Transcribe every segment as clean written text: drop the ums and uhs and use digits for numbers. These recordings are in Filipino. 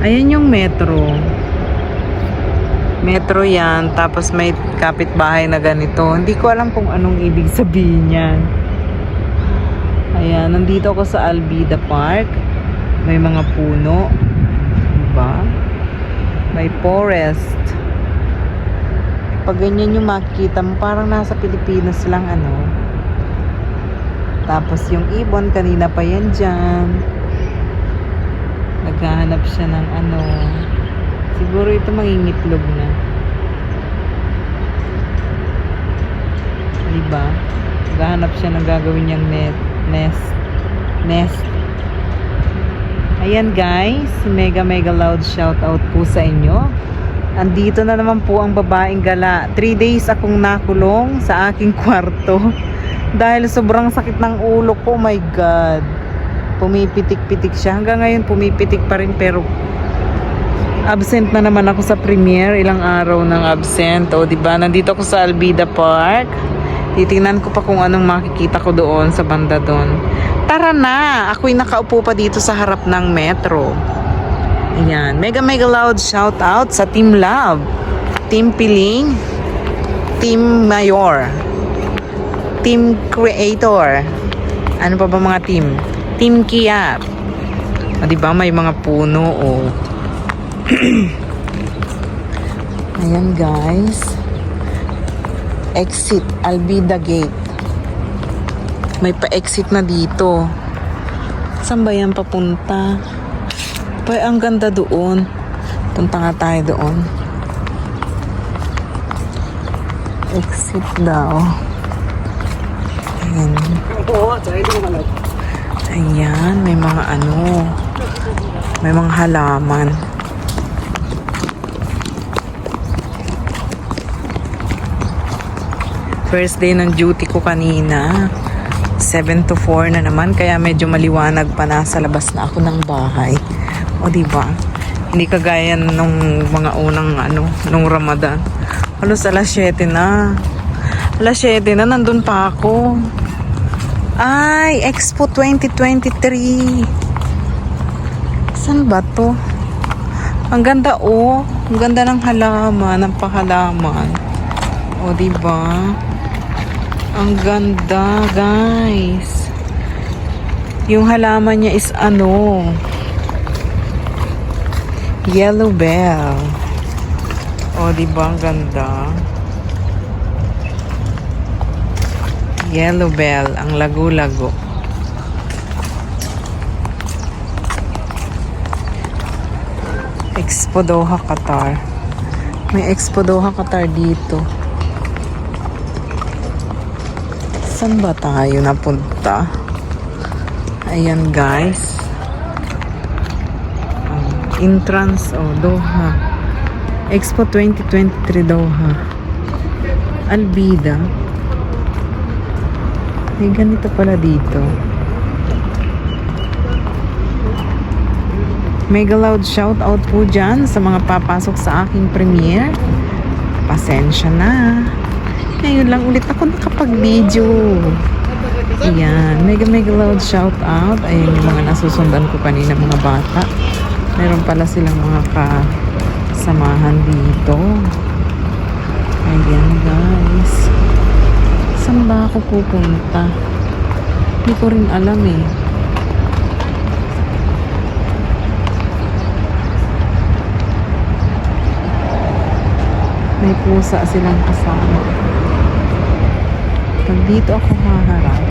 Ayan yung metro. Metro yan. Tapos may kapitbahay na ganito. Hindi ko alam kung anong ibig sabihin yan. Ayan, nandito ako sa Alvida Park. May mga puno. Diba? May forest. Pag ganyan yung makikita mo, parang nasa Pilipinas lang ano. Tapos yung ibon, kanina pa yan dyan. Naghahanap siya ng ano. Siguro ito mangingitlog na. Diba? Naghahanap siya ng gagawin niyang nest. Ayan guys, mega loud shout out po sa inyo. Andito na naman po ang babaeng gala. 3 days akong nakulong sa aking kwarto. Dahil sobrang sakit ng ulo ko, oh my God. Pumipitik-pitik siya. Hanggang ngayon pumipitik pa rin, pero absent na naman ako sa premiere. Ilang araw nang absent. O diba, nandito ako sa Alvida Park. Titingnan ko pa kung anong makikita ko doon sa banda doon. Tara na! Ako'y nakaupo pa dito sa harap ng metro. Ayan. Mega loud shout out sa Team Love, Team Piling, Team Mayor, Team Creator. Ano pa ba mga team? Team Kia. O diba may mga puno o. Ayan guys. Exit Alvida Gate. May pa-exit na dito. Saan ba yan papunta? Ang ganda doon. Punta nga tayo doon. Exit daw. Ayan. Ayan, may mga ano. May mga halaman. First day ng duty ko kanina. 7 to 4 na naman, kaya medyo maliwanag pa, nasa labas na ako ng bahay. O diba? Hindi kagaya nung mga unang ano, nung Ramadan. Halos alas 7 na. Alas 7 na, nandun pa ako. Ay, Expo 2023. Saan ba to? Ang ganda oh. Ang ganda ng halaman, ng pahalaman. O diba? Ang ganda, guys. Yung halaman niya is ano, yellow bell. O, diba ang ganda? Yellow bell, ang lago-lago. Expo Doha, Qatar. May Expo Doha, Qatar dito. Saan ba tayo napunta? Ayan guys. Entrance Doha. Expo 2023 Doha. Alvida. May ganito pala dito. Mega loud shout out po dyan sa mga papasok sa aking premiere. Pasensya na. Ngayon lang ulit ako nakapag-video. Ayan. Mega loud shout out. Ayan yung mga nasusundan ko kanina, mga bata. Meron pala silang mga kasamahan dito. Ayan guys. Saan ba ako pupunta? Hindi ko rin alam eh. May pusa silang kasama. Pag dito ako haharap,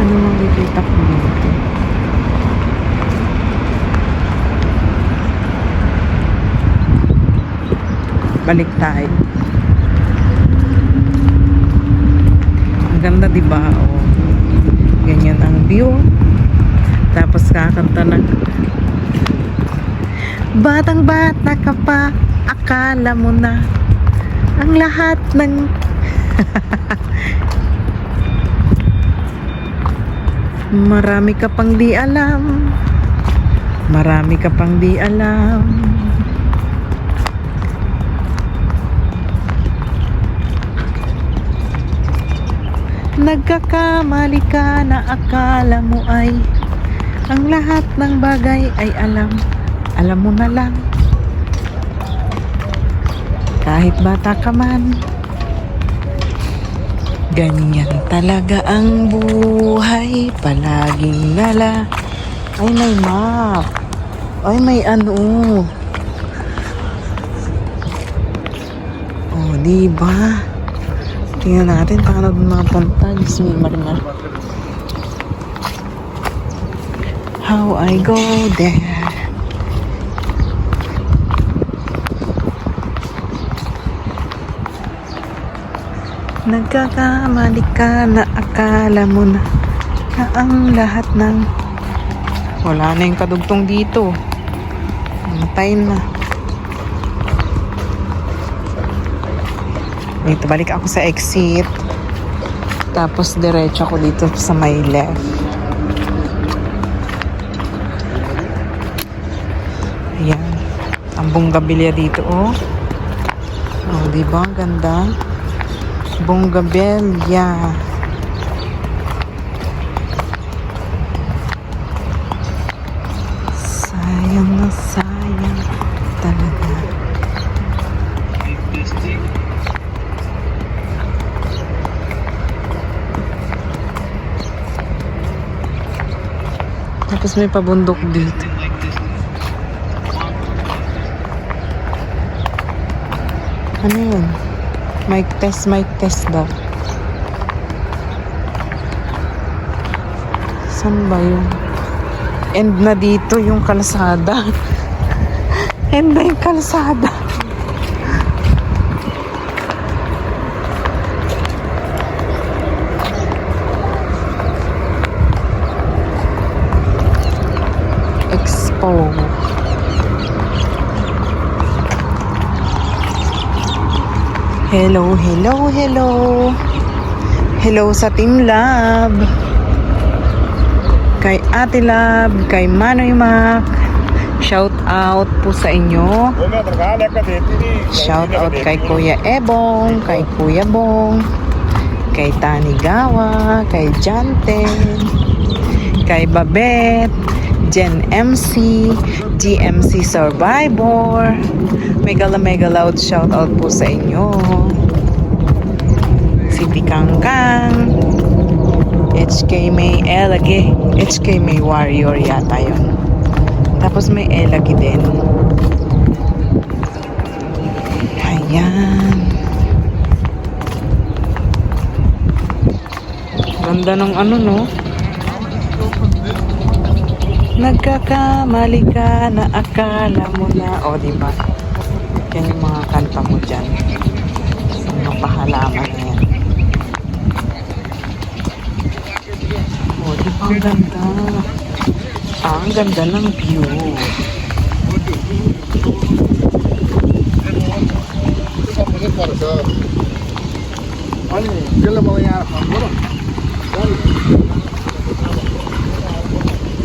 ano makikita ko dito? Balik tayo. Ang ganda diba? O, ganyan ang view. Tapos kakanta ng batang bata ka pa, akala mo na ang lahat ng marami ka pang di alam, marami ka pang di alam. Nagkakamali ka na akala mo ay Ang lahat ng bagay ay alam mo na lang. Kahit bata ka man, ganyan talaga ang buhay, palaging lala. Ay, may map. Ay, may ano. Oh, diba? Tingnan natin paano makapunta. Diyos mo, marimar. How I go there. Nagkakamali ka na akala mo na ang lahat ng wala na yung kadugtong dito. Matay na. Dito balik ako sa exit. Tapos diretso ako dito sa may left. Ayan. Ang Bonggabilya dito, oh. Oh, diba? Ang ganda. Bonggabilya. Sayang na sayang talaga. Tapos may pabundok dito. Ano yun? Mic test daw. Saan ba yun? End na dito yung kalsada. End na yung kalsada. Expo. Hello, hello, hello. Hello sa Team Lab. Kay Ate Lab, kay Manoy Mac. Shout out po sa inyo. Shout out kay Kuya Ebong, kay Kuya Bong, kay Tanigawa, kay Janten, kay Babette, Jen MC, GMC Survivor. Mega loud shout out po sa inyo. Si Pikangkang, HK May Elagi, HK May Warrior yata yun. Tapos may Elagi din. Ayan. Ganda ng ano, no? Nagkakamali ka na akala mo na. O, diba? Yan yung mga kanta mo dyan. Sa mga pahalaman na yan. O, diba? Ang ganda. Ang ganda ng view.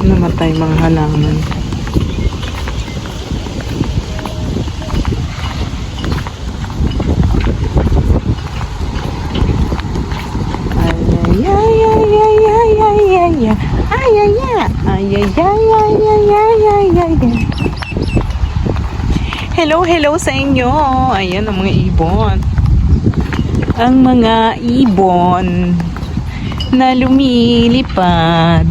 Namatay mga halaman. Hello sa inyo. Ayan ang mga ibon. Ang mga ibon na lumilipad.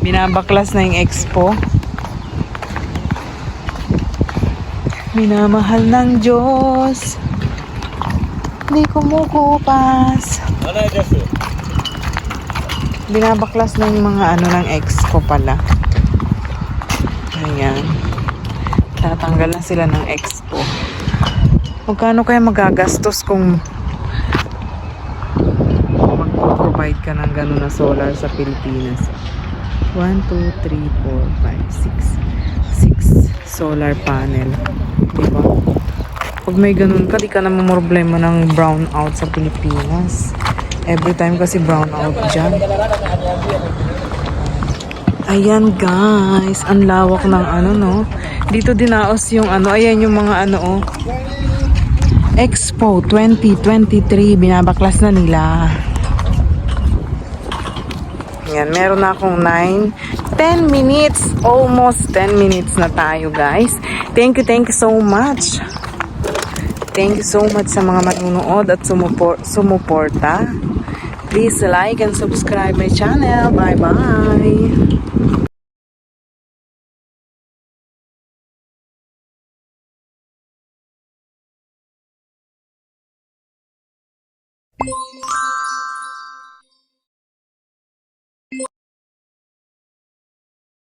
Binabaklas na yung expo. Minamahal ng Diyos. Di kumukupas. Binabaklas na yung mga ano ng expo pala. Ayan. Tatanggal na sila ng expo. Magkano kaya magagastos kung mag-provide ka ng gano'n na solar sa Pilipinas? 1, 2, 3, 4, 5, 6 solar panel. Diba? Pag may ganun ka, di ka naman problema ng brownout sa Pilipinas. Every time kasi brownout dyan. Ayan guys, ang lawak ng ano, no? Dito dinaos yung ano, ayan yung mga ano, oh. Expo 2023, binabaklas na nila. Yan, meron na akong 10 minutes. Almost 10 minutes na tayo, guys. Thank you so much. Thank you so much sa mga manunood at sumuporta. Please like and subscribe my channel. Bye-bye.